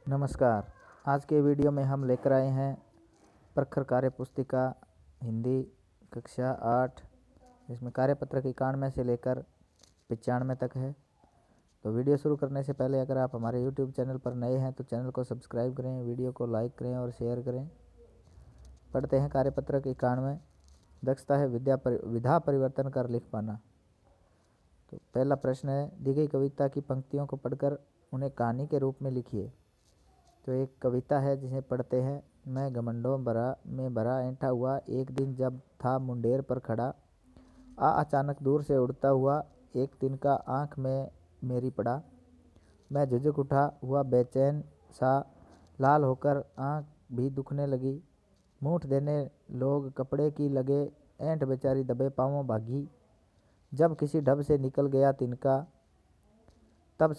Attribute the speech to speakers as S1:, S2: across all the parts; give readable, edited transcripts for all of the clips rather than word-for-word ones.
S1: नमस्कार। आज के वीडियो में हम लेकर आए हैं प्रखर कार्य पुस्तिका हिंदी कक्षा 8, इसमें कार्यपत्र 91 से लेकर 95 तक है। तो वीडियो शुरू करने से पहले अगर आप हमारे YouTube चैनल पर नए हैं तो चैनल को सब्सक्राइब करें, वीडियो को लाइक करें और शेयर करें। पढ़ते हैं कार्यपत्र 91। दक्षता है विधा परिवर्तन कर लिख पाना। तो पहला प्रश्न है, दी गई कविता की पंक्तियों को पढ़कर उन्हें कहानी के रूप में लिखिए। तो एक कविता है जिसे पढ़ते हैं। मैं घमंडों में भरा ऐंठा हुआ, एक दिन जब था मुंडेर पर खड़ा, अचानक दूर से उड़ता हुआ एक तिनका आँख में मेरी पड़ा। मैं झुझक उठा हुआ बेचैन सा, लाल होकर आँख भी दुखने लगी। मूठ देने लोग कपड़े की लगे, ऐंठ बेचारी दबे पाँवों भागी। जब किसी ढब से निकल गया तिनका, तब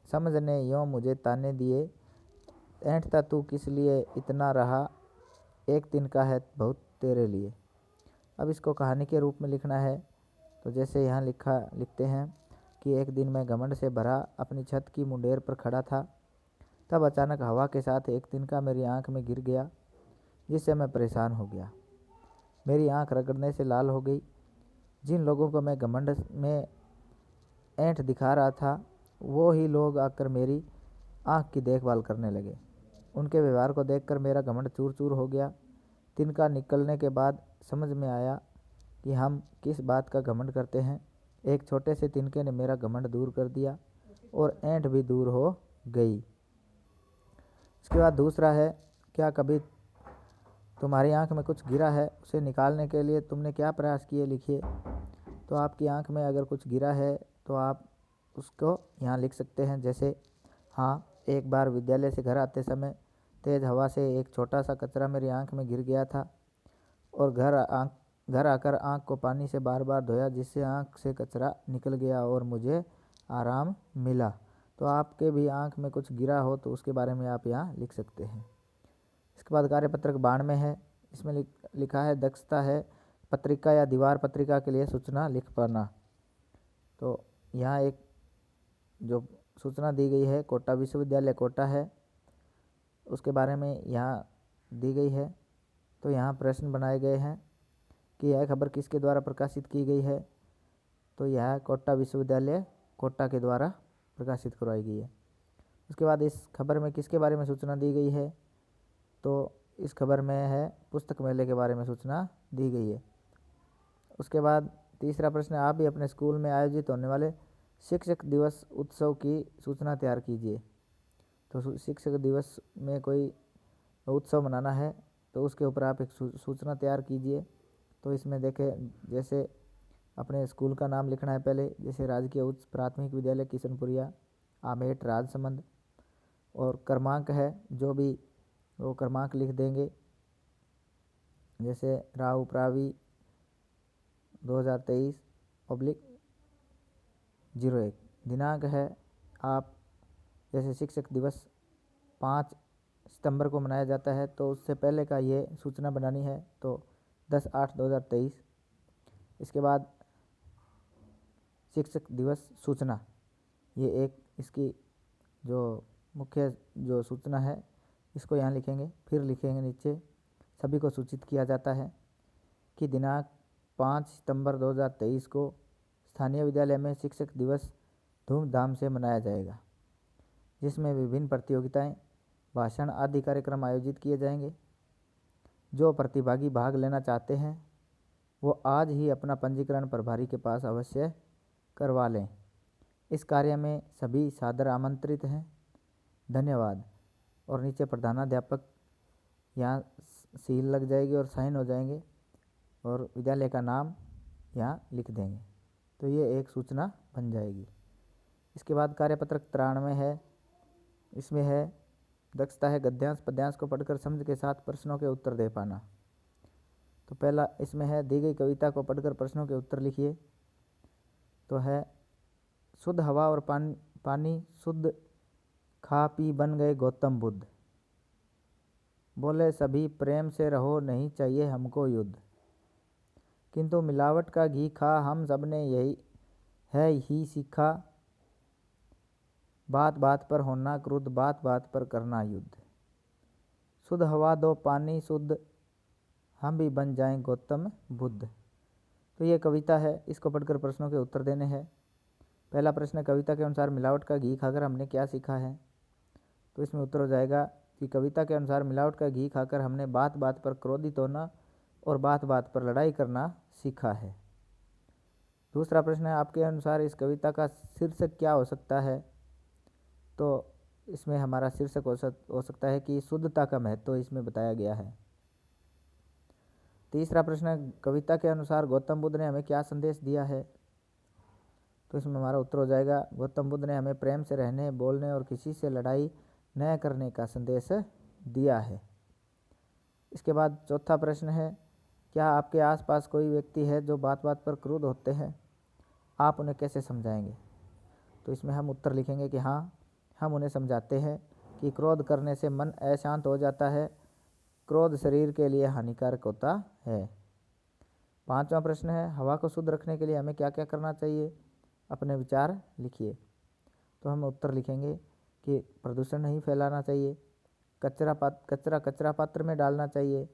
S1: समझने यों मुझे ताने दिए। ऐंठता तू किस लिए इतना रहा, एक तिनका है बहुत तेरे लिए। अब इसको कहानी के रूप में लिखना है। तो जैसे यहाँ लिखते हैं कि एक दिन मैं घमंड से भरा अपनी छत की मुंडेर पर खड़ा था, तब अचानक हवा के साथ एक तिनका मेरी आंख में गिर गया, जिससे मैं परेशान हो गया। मेरी आंख रगड़ने से लाल हो गई। जिन लोगों को मैं घमंड में ऐंठ दिखा रहा था, वो ही लोग आकर मेरी आंख की देखभाल करने लगे। उनके व्यवहार को देखकर मेरा घमंड चूर चूर हो गया। तिनका निकलने के बाद समझ में आया कि हम किस बात का घमंड करते हैं। एक छोटे से तिनके ने मेरा घमंड दूर कर दिया और ऐंठ भी दूर हो गई। इसके बाद दूसरा है, क्या कभी तुम्हारी आंख में कुछ गिरा है, उसे निकालने के लिए तुमने क्या प्रयास किए, लिखिए। तो आपकी आंख में अगर कुछ गिरा है तो आप उसको यहाँ लिख सकते हैं। जैसे, हाँ, एक बार विद्यालय से घर आते समय तेज़ हवा से एक छोटा सा कचरा मेरी आंख में गिर गया था और घर आकर आंख को पानी से बार बार धोया, जिससे आंख से कचरा निकल गया और मुझे आराम मिला। तो आपके भी आंख में कुछ गिरा हो तो उसके बारे में आप यहाँ लिख सकते हैं। इसके बाद कार्यपत्रक 92 है। इसमें लिखा है, दक्षता है पत्रिका या दीवार पत्रिका के लिए सूचना लिख पाना। तो यहाँ एक जो सूचना दी गई है, कोटा विश्वविद्यालय कोटा है, उसके बारे में यहाँ दी गई है। तो यहाँ प्रश्न बनाए गए हैं कि यह खबर किसके द्वारा प्रकाशित की गई है। तो यह कोटा विश्वविद्यालय कोटा के द्वारा प्रकाशित करवाई गई है। उसके बाद इस खबर में किसके बारे में सूचना दी गई है। तो इस खबर में है पुस्तक मेले के बारे में सूचना दी गई है। उसके बाद तीसरा प्रश्न, आप भी अपने स्कूल में आयोजित होने वाले शिक्षक दिवस उत्सव की सूचना तैयार कीजिए। तो शिक्षक दिवस में कोई उत्सव मनाना है तो उसके ऊपर आप एक सूचना तैयार कीजिए। तो इसमें देखें, जैसे अपने स्कूल का नाम लिखना है पहले, जैसे राजकीय उच्च प्राथमिक विद्यालय किशनपुरिया, आमेट, राजसमंद, और क्रमांक है जो भी वो क्रमांक लिख देंगे। जैसे राव प्रावी 2023/01। दिनांक है, आप जैसे शिक्षक दिवस 5 सितंबर को मनाया जाता है तो उससे पहले का ये सूचना बनानी है, तो 10/8/2023। इसके बाद शिक्षक दिवस सूचना, ये एक इसकी जो मुख्य जो सूचना है इसको यहाँ लिखेंगे। फिर लिखेंगे नीचे, सभी को सूचित किया जाता है कि दिनांक 5 सितंबर 2023 को स्थानीय विद्यालय में शिक्षक दिवस धूमधाम से मनाया जाएगा, जिसमें विभिन्न प्रतियोगिताएं, भाषण आदि कार्यक्रम आयोजित किए जाएंगे। जो प्रतिभागी भाग लेना चाहते हैं वो आज ही अपना पंजीकरण प्रभारी के पास अवश्य करवा लें। इस कार्य में सभी सादर आमंत्रित हैं। धन्यवाद। और नीचे प्रधानाध्यापक यहाँ सील लग जाएगी और साइन हो जाएंगे और विद्यालय का नाम यहाँ लिख देंगे। तो ये एक सूचना बन जाएगी। इसके बाद कार्यपत्रक 93 है। इसमें है, दक्षता है गद्यांश पद्यांश को पढ़कर समझ के साथ प्रश्नों के उत्तर दे पाना। तो पहला इसमें है, दी गई कविता को पढ़कर प्रश्नों के उत्तर लिखिए। तो है, शुद्ध हवा और पानी शुद्ध खा पी बन गए गौतम बुद्ध। बोले सभी प्रेम से रहो, नहीं चाहिए हमको युद्ध। किंतु मिलावट का घी खा हम सब ने यही है ही सीखा। बात बात पर होना क्रुद्ध, बात बात पर करना युद्ध। शुद्ध हवा दो पानी शुद्ध, हम भी बन जाएं गौतम बुद्ध। तो ये कविता है, इसको पढ़कर प्रश्नों के उत्तर देने हैं। पहला प्रश्न, कविता के अनुसार मिलावट का घी खाकर हमने क्या सीखा है? तो इसमें उत्तर हो जाएगा कि कविता के अनुसार मिलावट का घी खाकर हमने बात बात पर क्रोधित होना और बात बात पर लड़ाई करना सीखा है। दूसरा प्रश्न है, आपके अनुसार इस कविता का शीर्षक क्या हो सकता है? तो इसमें हमारा शीर्षक हो सकता है कि शुद्धता का महत्व इसमें बताया गया है। तीसरा प्रश्न, कविता के अनुसार गौतम बुद्ध ने हमें क्या संदेश दिया है? तो इसमें हमारा उत्तर हो जाएगा, गौतम बुद्ध ने हमें प्रेम से रहने, बोलने और किसी से लड़ाई न करने का संदेश दिया है। इसके बाद चौथा प्रश्न है, क्या आपके आसपास कोई व्यक्ति है जो बात बात पर क्रुद्ध होते हैं? आप उन्हें कैसे समझाएंगे? तो इसमें हम उत्तर लिखेंगे कि हाँ, हम उन्हें समझाते हैं कि क्रोध करने से मन अशांत हो जाता है, क्रोध शरीर के लिए हानिकारक होता है। पांचवा प्रश्न है, हवा को शुद्ध रखने के लिए हमें क्या क्या करना चाहिए? अपने विचार लिखिए। तो हम उत्तर लिखेंगे कि प्रदूषण नहीं फैलाना चाहिए, कचरा पात्र में डालना चाहिए,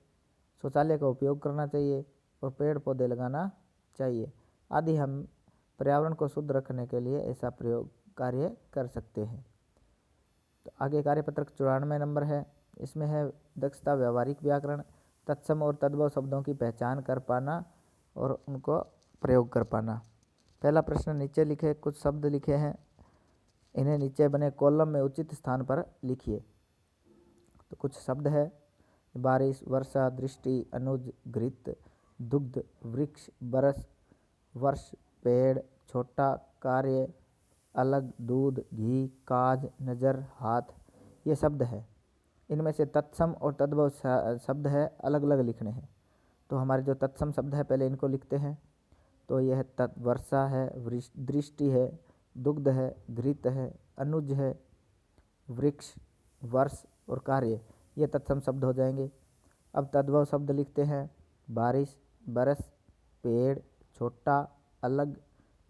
S1: शौचालय का उपयोग करना चाहिए और पेड़ पौधे लगाना चाहिए आदि। हम पर्यावरण को शुद्ध रखने के लिए ऐसा प्रयोग कार्य कर सकते हैं। तो आगे कार्यपत्रक 94 नंबर है, इसमें है दक्षता, व्यावहारिक व्याकरण, तत्सम और तद्भव शब्दों की पहचान कर पाना और उनको प्रयोग कर पाना। पहला प्रश्न, नीचे लिखे कुछ शब्द लिखे हैं, इन्हें नीचे बने कॉलम में उचित स्थान पर लिखिए। तो कुछ शब्द है, बारिश, वर्षा, दृष्टि, अनुज, घृत, दुग्ध, वृक्ष, बरस, वर्ष, पेड़, छोटा, कार्य, अलग, दूध, घी, काज, नज़र, हाथ, ये शब्द है। इनमें से तत्सम और तद्भव शब्द है, अलग अलग लिखने हैं। तो हमारे जो तत्सम शब्द है पहले इनको लिखते हैं। तो यह वर्षा है, दृष्टि है, दुग्ध है, घृत है, अनुज है, वृक्ष, वर्ष और कार्य, ये तत्सम शब्द हो जाएंगे। अब तद्भव शब्द लिखते हैं, बारिश, बरस, पेड़, छोटा, अलग,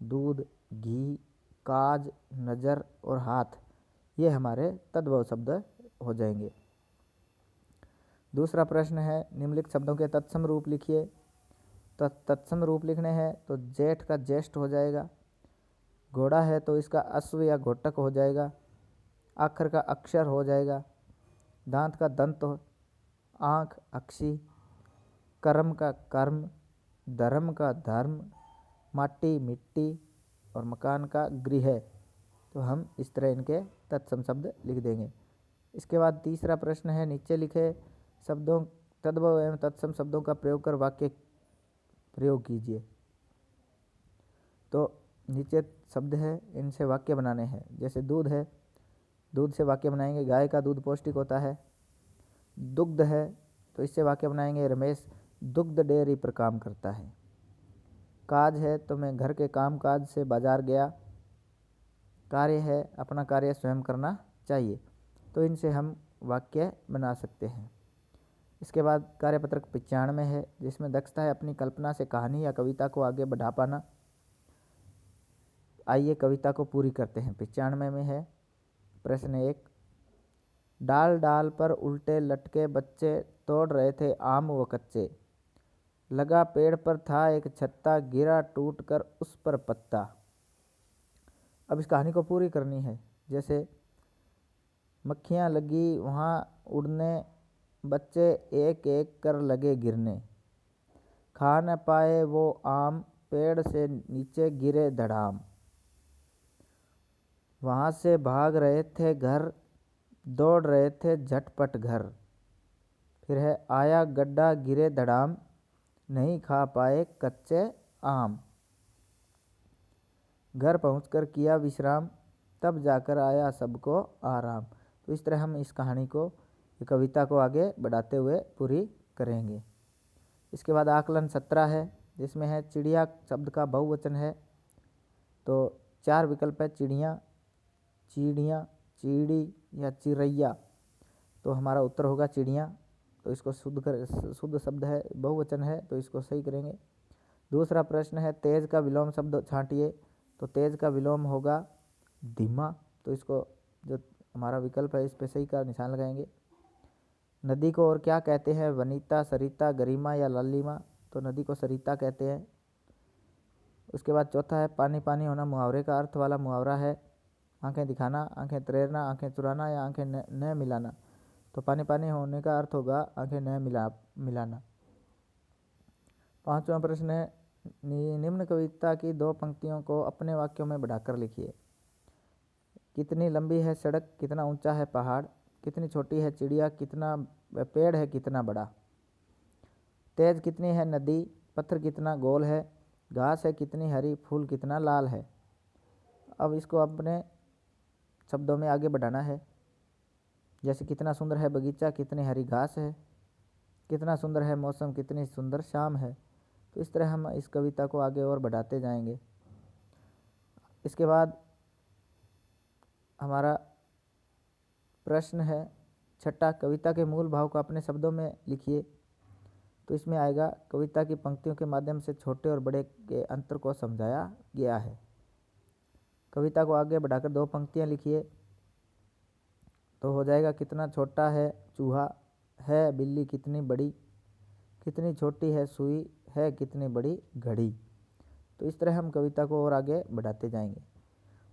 S1: दूध, घी, काज, नज़र और हाथ, ये हमारे तद्भव शब्द हो जाएंगे। दूसरा प्रश्न है, निम्नलिखित शब्दों के तत्सम रूप लिखिए। तो तत्सम रूप लिखने हैं तो जेठ का ज्येष्ठ हो जाएगा, घोड़ा है तो इसका अश्व या घोटक हो जाएगा, आखर का अक्षर हो जाएगा, दांत का दंत हो, आँख अक्षी, कर्म का कर्म, धर्म का धर्म, माटी मिट्टी और मकान का गृह। तो हम इस तरह इनके तत्सम शब्द लिख देंगे। इसके बाद तीसरा प्रश्न है, नीचे लिखे शब्दों तद्भव एवं तत्सम शब्दों का प्रयोग कर वाक्य प्रयोग कीजिए। तो नीचे शब्द है, इनसे वाक्य बनाने हैं। जैसे दूध है, दूध से वाक्य बनाएंगे, गाय का दूध पौष्टिक होता है। दुग्ध है तो इससे वाक्य बनाएंगे, रमेश दुग्ध डेयरी पर काम करता है। काज है तो मैं घर के काम काज से बाजार गया। कार्य है, अपना कार्य स्वयं करना चाहिए। तो इनसे हम वाक्य बना सकते हैं। इसके बाद कार्यपत्रक 95 है, जिसमें दक्षता है अपनी कल्पना से कहानी या कविता को आगे बढ़ा पाना। आइए कविता को पूरी करते हैं। 95 में है प्रश्न 1, डाल डाल पर उल्टे लटके बच्चे, तोड़ रहे थे आम व कच्चे, लगा पेड़ पर था एक छत्ता, गिरा टूट कर उस पर पत्ता। अब इस कहानी को पूरी करनी है। जैसे मक्खियाँ लगी वहाँ उड़ने, बच्चे एक एक कर लगे गिरने, खा न पाए वो आम, पेड़ से नीचे गिरे धड़ाम, वहाँ से भाग रहे थे घर, दौड़ रहे थे झटपट घर। फिर है, आया गड्ढा गिरे धड़ाम, नहीं खा पाए कच्चे आम, घर पहुंचकर किया विश्राम, तब जाकर आया सबको आराम। तो इस तरह हम इस कहानी को, कविता को आगे बढ़ाते हुए पूरी करेंगे। इसके बाद आकलन 17 है, जिसमें है चिड़िया शब्द का बहुवचन है। तो 4 विकल्प है, चिड़िया, चीड़िया, चीड़ी या चिड़ैया। तो हमारा उत्तर होगा चिड़िया। तो इसको शुद्ध शब्द है, बहुवचन है, तो इसको सही करेंगे। दूसरा प्रश्न है, तेज का विलोम शब्द छांटिए। तो तेज का विलोम होगा धीमा। तो इसको जो हमारा विकल्प है इस पे सही का निशान लगाएंगे। नदी को और क्या कहते हैं? वनिता, सरिता, गरिमा या लालिमा? तो नदी को सरिता कहते हैं। उसके बाद चौथा है पानी पानी होना मुहावरे का अर्थ वाला मुहावरा है। आंखें दिखाना, आंखें तैरना, आंखें चुराना या आंखें न मिलाना? तो पानी पानी होने का अर्थ होगा आंखें न मिलाना। पांचवा प्रश्न है निम्न कविता की दो पंक्तियों को अपने वाक्यों में बढ़ाकर लिखिए। कितनी लंबी है सड़क, कितना ऊंचा है पहाड़, कितनी छोटी है चिड़िया, कितना पेड़ है कितना बड़ा। तेज कितनी है नदी, पत्थर कितना गोल है, घास है कितनी हरी, फूल कितना लाल है। अब इसको अपने शब्दों में आगे बढ़ाना है। जैसे कितना सुंदर है बगीचा, कितनी हरी घास है, कितना सुंदर है मौसम, कितनी सुंदर शाम है। तो इस तरह हम इस कविता को आगे और बढ़ाते जाएंगे। इसके बाद हमारा प्रश्न है छठा, कविता के मूल भाव को अपने शब्दों में लिखिए। तो इसमें आएगा कविता की पंक्तियों के माध्यम से छोटे और बड़े के अंतर को समझाया गया है। कविता को आगे बढ़ाकर दो पंक्तियां लिखिए। तो हो जाएगा कितना छोटा है चूहा, है बिल्ली कितनी बड़ी, कितनी छोटी है सुई, है कितनी बड़ी घड़ी। तो इस तरह हम कविता को और आगे बढ़ाते जाएंगे।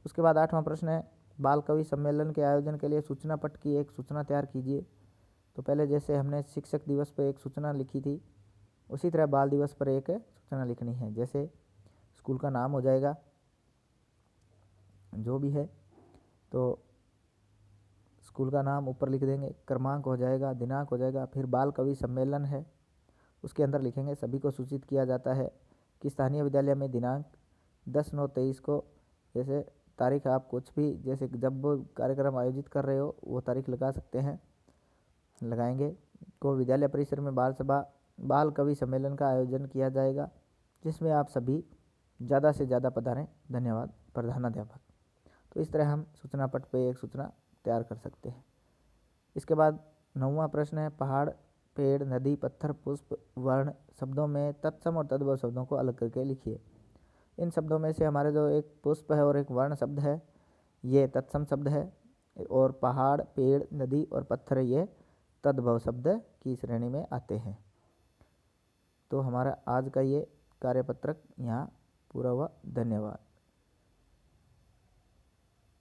S1: उसके बाद आठवां प्रश्न है बाल कवि सम्मेलन के आयोजन के लिए सूचना पट की एक सूचना तैयार कीजिए। तो पहले जैसे हमने शिक्षक दिवस पर एक सूचना लिखी थी, उसी तरह बाल दिवस पर एक सूचना लिखनी है। जैसे स्कूल का नाम हो जाएगा जो भी है, तो स्कूल का नाम ऊपर लिख देंगे, क्रमांक हो जाएगा, दिनांक हो जाएगा, फिर बाल कवि सम्मेलन है उसके अंदर लिखेंगे सभी को सूचित किया जाता है कि स्थानीय विद्यालय में दिनांक 10/9/23 को, जैसे तारीख आप कुछ भी जैसे जब कार्यक्रम आयोजित कर रहे हो वो तारीख लगा सकते हैं, लगाएंगे। को विद्यालय परिसर में बाल सभा बाल कवि सम्मेलन का आयोजन किया जाएगा जिसमें आप सभी ज़्यादा से ज़्यादा पधारें। धन्यवाद प्रधानाध्यापक। तो इस तरह हम सूचना पट पे एक सूचना तैयार कर सकते हैं। इसके बाद 9वां प्रश्न है पहाड़, पेड़, नदी, पत्थर, पुष्प, वर्ण शब्दों में तत्सम और तद्भव शब्दों को अलग करके लिखिए। इन शब्दों में से हमारे जो एक पुष्प है और एक वर्ण शब्द है ये तत्सम शब्द है, और पहाड़, पेड़, नदी और पत्थर ये तद्भव शब्द की श्रेणी में आते हैं। तो हमारा आज का ये कार्यपत्रक यहाँ पूरा हुआ। धन्यवाद।